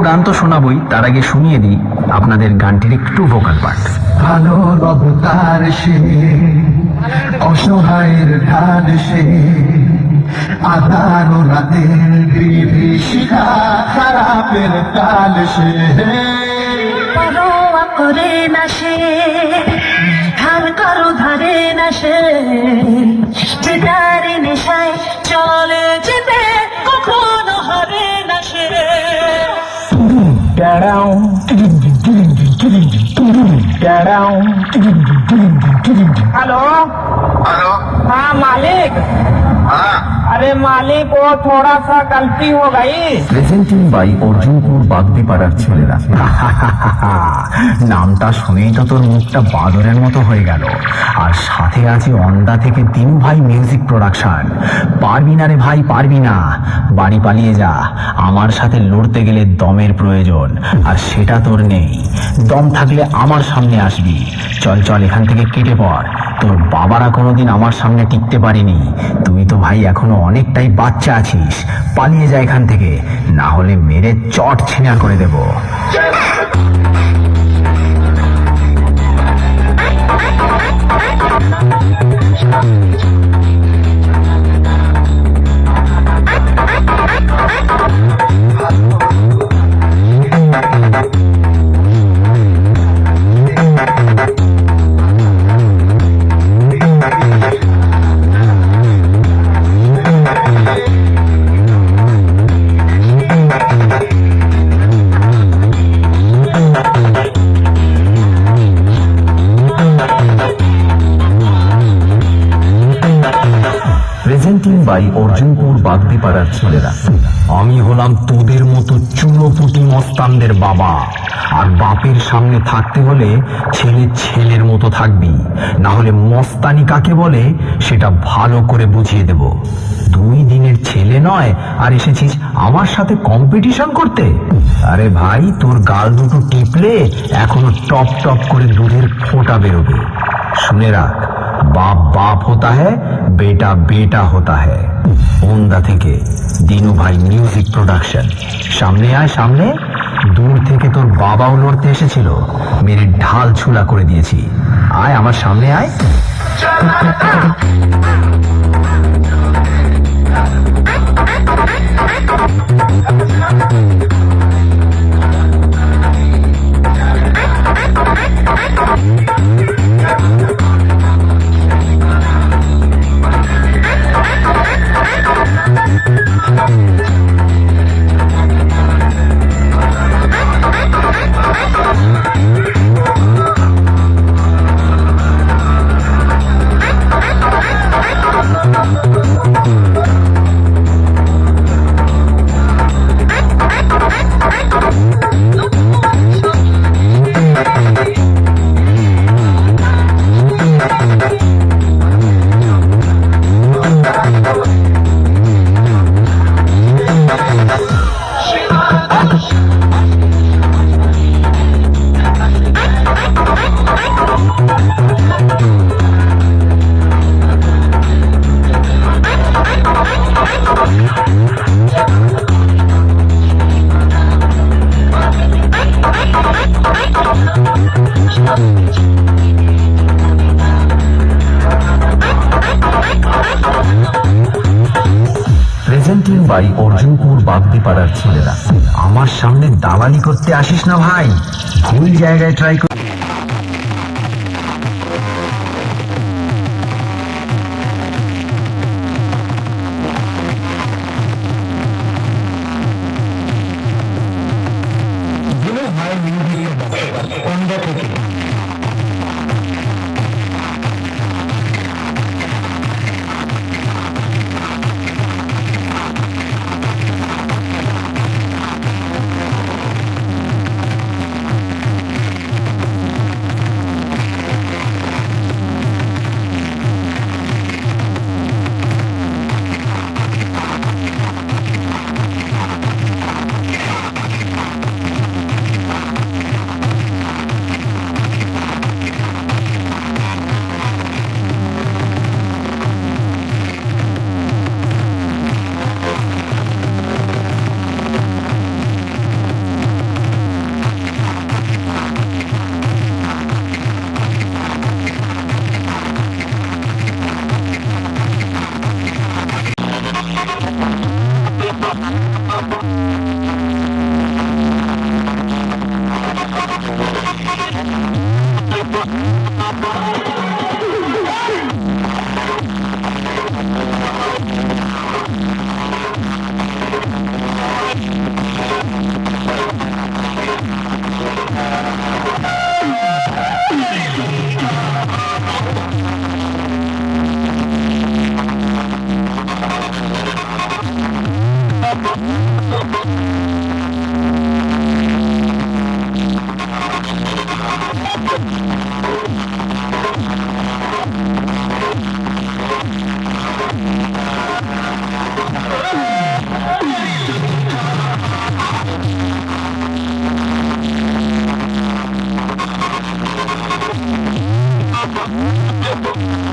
গান তো শোনাবই, তার আগে শুনিয়ে দিই আপনাদের গানটির একটু ভোকাল পার্ট। ভালো অবতার সে, অসহায়ের ঢাল সে, আধার ও রাতের বিভীষিকা, খারাপের কাল সে। পরোয়া করে না সে, ধার করো ধারে না সে, যেটার নেশায় চলে যেতে কখনো হারে না সে। Hello hello. हाँ मालिक। हाँ अरे मालिक वो थोड़ा सा गलती हो गई। প্রেজেন্টিং বাই অর্জুনপুর বাগদিপাড়ার ছেলেরা। নামটা শুনেই তো তোর মুখটা বাদরের মতো হয়ে গেল। আর সাথে আছে অন্দা থেকে দিনু ভাই মিউজিক প্রোডাকশন। পারবি না রে ভাই, পারবি না, বাড়ি পালিয়ে যা। আমার সাথে লড়তে গেলে দমের প্রয়োজন, আর সেটা তোর নেই। দম থাকলে আমার সামনে আসবি। চল চল এখান থেকে কেটে পড়। তোর বাবারা কোনোদিন আমার সামনে টিকতে পারিনি। তুই তো ভাই এখনো অনেকটাই বাচ্চা আছিস। পালিয়ে যা এখান থেকে, না হলে মেরে চট ছিনার করে দেব। প্রেজেন্টিং বাই অর্জুনপুর বাগদিপাড়ার ছেলেরা। আমি হলাম তোদের মতো চুনোপুটি মস্তানদের বাবা, আর বাপের সামনে থাকতে হলে ছেলে ছেলের মতো থাকবি, না হলে মস্তানি কাকে বলে সেটা ভালো করে বুঝিয়ে দেব। 2 দিনের ছেলে নয় আর এসেছিস আমার সাথে কম্পিটিশন করতে? আরে ভাই, তোর গাল দুটো টিপলে এখনো টপ টপ করে দুধের ফোঁটা বেরোবে। শুনে রাখ, बाप बाप होता है, बेटा बेटा होता है। ওন্দা থেকে দিনু ভাই মিউজিক প্রোডাকশন। সামনে আয় সামনে। দূর থেকে তোর বাবাও লড়তে এসেছিল, মেরে ঢাল ছুলা করে দিয়েছি। আয় আমার সামনে আয়। প্রেজেন্টিং বাই অর্জুনপুর বাগদিপাড়ার ছেলেরা। আমার সামনে দালালি করতে আসিস না ভাই, ভুল জায়গায় ট্রাই কর। हाँ